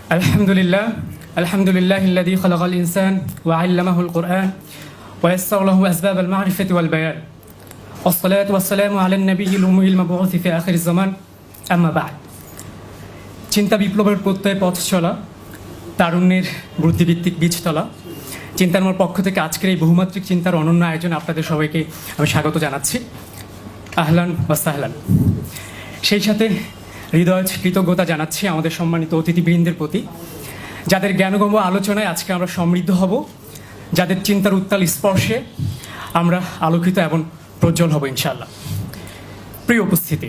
الحمد لله الحمد لله الذي خلق الإنسان وعلمه القرآن ويسر له أسباب المعرفة والبيان والصلاة والسلام على النبي الأمي المبعوث في آخر الزمان أما بعد চিন্তা বিপ্লবের প্রত্যয় পথ চলা তারুণ্যের বুদ্ধিভিত্তিক বীজতলা চিন্তার পক্ষ থেকে আজকের এই বহুমাত্রিক চিন্তার অনন্য আয়োজন আপনাদের সবাইকে আমি স্বাগত জানাচ্ছি। আহলান ওয়া সাহলান। সেই সাথে হৃদয় কৃতজ্ঞতা জানাচ্ছি আমাদের সম্মানিত অতিথিবৃন্দের প্রতি, যাদের জ্ঞানগম্য আলোচনায় আজকে আমরা সমৃদ্ধ হব, যাদের চিন্তার উত্তাল স্পর্শে আমরা আলোকিত এবং প্রজ্জ্বল হব ইনশাআল্লাহ। প্রিয় উপস্থিতি,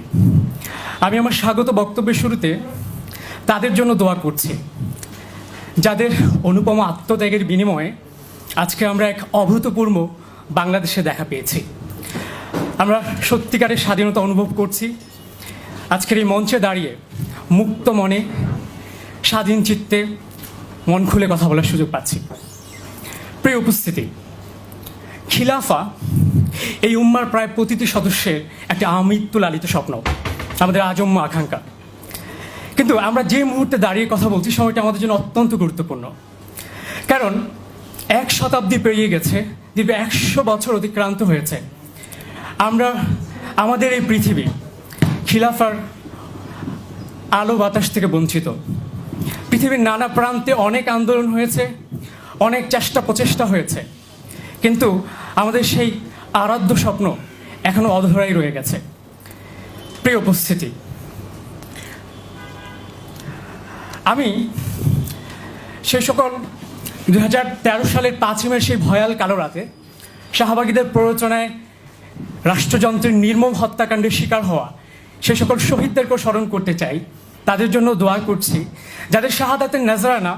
আমি আমার স্বাগত বক্তব্যের শুরুতে তাদের জন্য দোয়া করছি যাদের অনুপম আত্মত্যাগের বিনিময়ে আজকে আমরা এক অভূতপূর্ব বাংলাদেশে দেখা পেয়েছি। আমরা সত্যিকারের স্বাধীনতা অনুভব করছি। আজকের এই মঞ্চে দাঁড়িয়ে মুক্ত মনে স্বাধীন চিত্তে মন খুলে কথা বলার সুযোগ পাচ্ছি। প্রিয় উপস্থিতি, খিলাফা এই উম্মার প্রায় প্রতিটি সদস্যের একটা আমৃত্যু লালিত স্বপ্ন, আমাদের আজন্ম আকাঙ্ক্ষা। কিন্তু আমরা যে মুহূর্তে দাঁড়িয়ে কথা বলছি সময়টা আমাদের জন্য অত্যন্ত গুরুত্বপূর্ণ, কারণ 1 শতাব্দী পেরিয়ে গেছে, দীর্ঘ 100 বছর অতিক্রান্ত হয়েছে। আমরা আমাদের এই পৃথিবী খিলাফার আলো বাতাস থেকে বঞ্চিত। পৃথিবীর নানা প্রান্তে অনেক আন্দোলন হয়েছে, অনেক চেষ্টা প্রচেষ্টা হয়েছে, কিন্তু আমাদের সেই আরাধ্য স্বপ্ন এখনো অধরাই রয়ে গেছে। প্রিয় উপস্থিতি, আমি সেই সকল 2013 সালের 5 মের সেই ভয়াল কালো রাতে শাহবাগীদের প্ররোচনায় রাষ্ট্রযন্ত্রের নির্মম হত্যাকাণ্ডের শিকার হওয়া সেই সকল শহীদদেরকেও স্মরণ করতে চাই। তাদের জন্য দোয়া করছি, যাদের শাহাদাতের নজরানা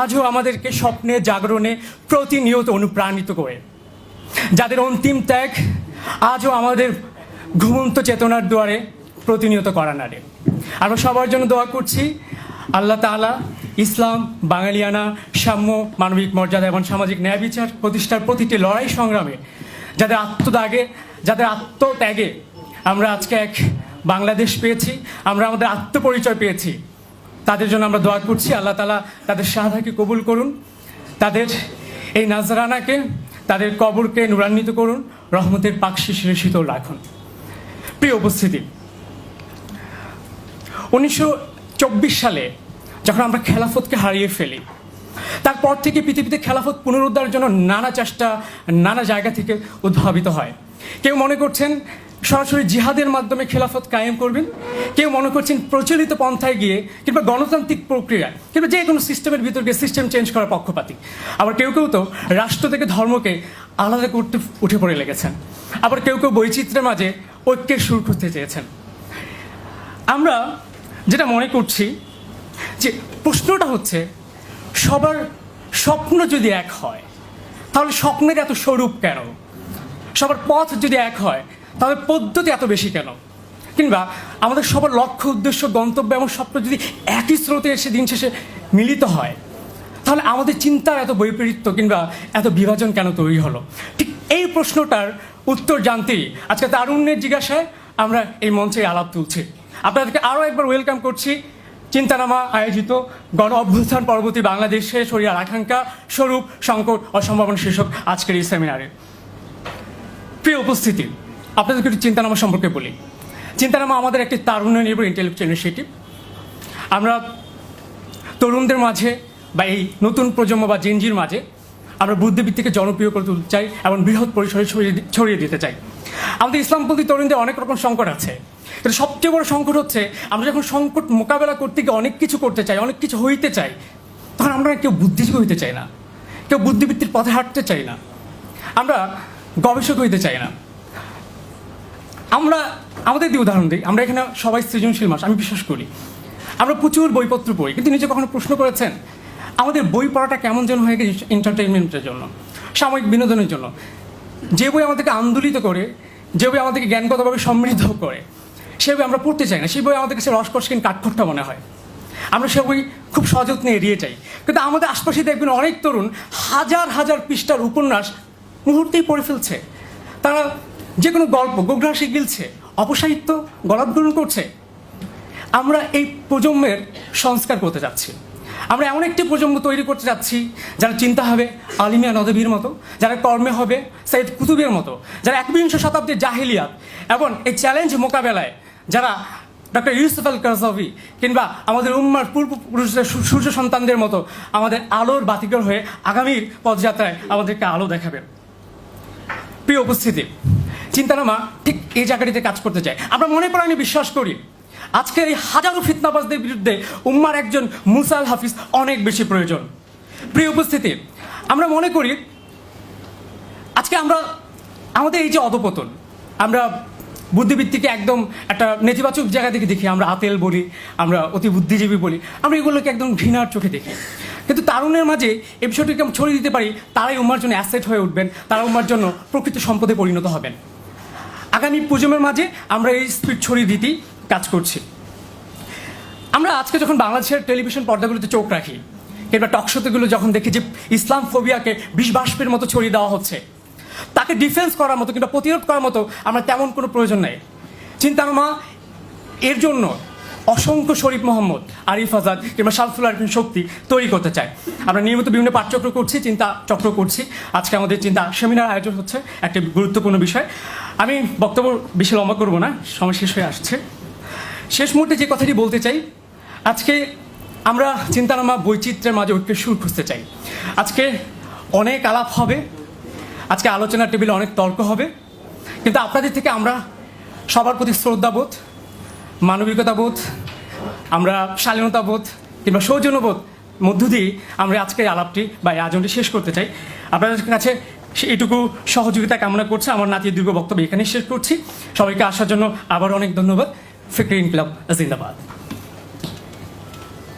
আজও আমাদেরকে স্বপ্নে জাগরণে প্রতিনিয়ত অনুপ্রাণিত করে, যাদের অন্তিম ত্যাগ আজও আমাদের ঘুমন্ত চেতনার দুয়ারে প্রতিনিয়ত করা নাড়ে। আমরা সবার জন্য দোয়া করছি আল্লাহ তাআলা ইসলাম, বাঙালিয়ানা, সাম্য, মানবিক মর্যাদা এবং সামাজিক ন্যায় বিচার প্রতিষ্ঠার প্রতিটি লড়াই সংগ্রামে যাদের আত্মত্যাগে আমরা আজকে এক বাংলাদেশ পেয়েছি, আমরা আমাদের আত্মপরিচয় পেয়েছি, তাদের জন্য আমরা দোয়া করছি আল্লাহ তাআলা তাদের শাহাদাতকে কবুল করুন, তাদের এই নাজরানাকে, তাদের কবরকে নূরান্বিত করুন, রহমতের পাক শিশিরে শীতল রাখুন। প্রিয় উপস্থিতি, 1924 সালে যখন আমরা খেলাফতকে হারিয়ে ফেলি, তারপর থেকে পৃথিবীতে খেলাফত পুনরুদ্ধারের জন্য নানা চেষ্টা নানা জায়গা থেকে উদ্ভাবিত হয়। কেউ মনে করছেন সরাসরি জিহাদের মাধ্যমে খেলাফত কায়েম করবেন, কেউ মনে করছেন প্রচলিত পন্থায় গিয়ে কিংবা গণতান্ত্রিক প্রক্রিয়া কিংবা যে কোনো সিস্টেমের ভিতর গিয়ে সিস্টেম চেঞ্জ করার পক্ষপাতী। আবার কেউ কেউ তো রাষ্ট্র থেকে ধর্মকে আলাদা করতে উঠে পড়ে লেগেছেন। আবার কেউ কেউ বৈচিত্র্যের মাঝে ঐক্যের সুর করতে চেয়েছেন। আমরা যেটা মনে করছি যে প্রশ্নটা হচ্ছে, সবার স্বপ্ন যদি এক হয় তাহলে স্বপ্নের এত স্বরূপ কেন? সবার পথ যদি এক হয় তাহলে পদ্ধতি এত বেশি কেন? কিংবা আমাদের সবার লক্ষ্য, উদ্দেশ্য, গন্তব্য এবং স্বপ্ন যদি একই স্রোতে এসে দিন শেষে মিলিত হয় তাহলে আমাদের চিন্তার এত বৈপরীত্য কিংবা এত বিভাজন কেন তৈরি হলো? ঠিক এই প্রশ্নটার উত্তর জানতেই আজকে তারুণ্যের জিজ্ঞাসায় আমরা এই মঞ্চে আলাপ তুলছি। আপনাদেরকে আরও একবার ওয়েলকাম করছি চিন্তানামা আয়োজিত গণ অভ্যুত্থান পরবর্তী বাংলাদেশে শরিয়ার আকাঙ্ক্ষা, স্বরূপ, সংকট ও সম্ভাবনা শীর্ষক আজকের এই সেমিনারে। প্রিয় উপস্থিতি, আপনাদেরকে একটু চিন্তানামা সম্পর্কে বলি। চিন্তানামা আমাদের একটি তারুণ্য নির্ভর ইন্টেলেকচুয়াল ইনিশিয়েটিভ। আমরা তরুণদের মাঝে বা এই নতুন প্রজন্ম বা জেনজির মাঝে আমরা বুদ্ধিবৃত্তিকে জনপ্রিয় করে তুলতে চাই এবং বৃহৎ পরিসরে ছড়িয়ে দিতে চাই। আমাদের ইসলামপন্থী তরুণদের অনেক রকম সংকট আছে, কিন্তু সবচেয়ে বড় সংকট হচ্ছে আমরা যখন সংকট মোকাবেলা করতে গিয়ে অনেক কিছু করতে চাই, অনেক কিছু হইতে চাই, তখন আমরা কেউ বুদ্ধিজীবী হইতে চাই না, কেউ বুদ্ধিবৃত্তির পথে হাঁটতে চাই না, আমরা গবেষক হইতে চাই না। আমরা আমাদের দিয়ে উদাহরণ দিই, আমরা এখানে সবাই সৃজনশীল মানুষ, আমি বিশ্বাস করি। আমরা প্রচুর বইপত্র পড়ি, কিন্তু নিজে কখনো প্রশ্ন করেছেন আমাদের বই পড়াটা কেমন যেন হয়ে গেছে এন্টারটেইনমেন্টের জন্য, সাময়িক বিনোদনের জন্য? যে বই আমাদেরকে আন্দোলিত করে, যে বই আমাদেরকে জ্ঞানগতভাবে সমৃদ্ধ করে, সে বই আমরা পড়তে চাই না। সেই বই আমাদের কাছে রসকসহীন কাঠখোট্টা মনে হয়, আমরা সে বই খুব সযত্নে এড়িয়ে যাই। কিন্তু আমাদের আশপাশে দেখবেন অনেক তরুণ হাজার হাজার পৃষ্ঠার উপন্যাস মুহূর্তেই পড়ে ফেলছে। তারা যে কোনো গল্প গোগ্রাসে গিলছে, অপসাহিত্য গলাধ গ্রহণ করছে। আমরা এই প্রজন্মের সংস্কার করতে যাচ্ছি। আমরা এমন একটি প্রজন্ম তৈরি করতে যাচ্ছি যারা চিন্তা হবে আলিমিয়া নদবীর মতো, যারা কর্মে হবে সৈয়দ কুতুবের মতো, যারা একবিংশ শতাব্দীর জাহিলিয়াত এবং এই চ্যালেঞ্জ মোকাবেলায় যারা ডক্টর ইউসুফ আল কারজাভি কিংবা আমাদের উম্মার পূর্বপুরুষদের সূর্য সন্তানদের মতো আমাদের আলোর বাতিঘর হয়ে আগামীর পদযাত্রায় আমাদেরকে আলো দেখাবেন। প্রিয় উপস্থিতি, চিন্তানামা ঠিক এই জায়গাটিতে কাজ করতে চায়। আমরা মনে প্রাণে বিশ্বাস করি আজকের এই হাজারো ফিতনাবাজদের বিরুদ্ধে উম্মার একজন মুসা আল হাফিজ অনেক বেশি প্রয়োজন। প্রিয় উপস্থিতি, আমরা মনে করি আজকে আমরা আমাদের এই যে অধপতন, আমরা বুদ্ধিবৃত্তিকে একদম একটা নেতিবাচক জায়গা থেকে দেখি, আমরা আতেল বলি, আমরা অতি বুদ্ধিজীবী বলি, আমরা এগুলোকে একদম ঘৃণার চোখে দেখি। কিন্তু তারুণের মাঝে এই বিষয়টিকে ছড়িয়ে দিতে পারি, তারাই উম্মার জন্য অ্যাসেট হয়ে উঠবেন, তারা উম্মার জন্য প্রকৃত সম্পদে পরিণত হবেন। আগামী প্রজন্মের মাঝে আমরা এই স্পিড ছড়িয়ে দিতেই কাজ করছি। আমরা আজকে যখন বাংলাদেশের টেলিভিশন পর্দাগুলোতে চোখ রাখি কিংবা টকশোতেগুলো যখন দেখি যে ইসলাম ফোবিয়াকে বিষ বাষ্পের মতো ছড়িয়ে দেওয়া হচ্ছে, তাকে ডিফেন্স করার মতো কিংবা প্রতিরোধ করার মতো আমরা তেমন কোনো প্রয়োজন নেই। চিন্তানামা এর জন্য অসংখ্য শরীফ মোহাম্মদ, আরিফ আজাদ কিংবা শামসুল আরিফিন শক্তি তৈরি করতে চাই। আমরা নিয়মিত বিভিন্ন পাঠচক্র করছি, চিন্তা চক্র করছি। আজকে আমাদের চিন্তা সেমিনার আয়োজন হচ্ছে, একটি গুরুত্বপূর্ণ বিষয়। আমি বক্তব্য বেশি লম্বা করব না, সময় শেষ হয়ে আসছে। শেষ মুহূর্তে যে কথাটি বলতে চাই, আজকে আমরা চিন্তানামা বৈচিত্র্যের মাঝে ঐক্যের সুর খুঁজতে চাই। আজকে অনেক আলাপ হবে, আজকে আলোচনার টেবিলে অনেক তর্ক হবে, কিন্তু আপনাদের থেকে আমরা সবার প্রতি শ্রদ্ধাবোধ, মানবিকতাবোধ, আমরা শালীনতাবোধ কিংবা সৌজন্যবোধ মধ্য দিয়ে আমরা আজকে আলাপটি বা এই আয়োজনটি শেষ করতে চাই। আপনাদের কাছে এইটুকু সহযোগিতা কামনা করছে। আমার নাতির দীর্ঘ বক্তব্য এখানেই শেষ করছি। সবাইকে আসার জন্য আবার অনেক ধন্যবাদ। ফিকরি ইনকিলাব জিন্দাবাদ।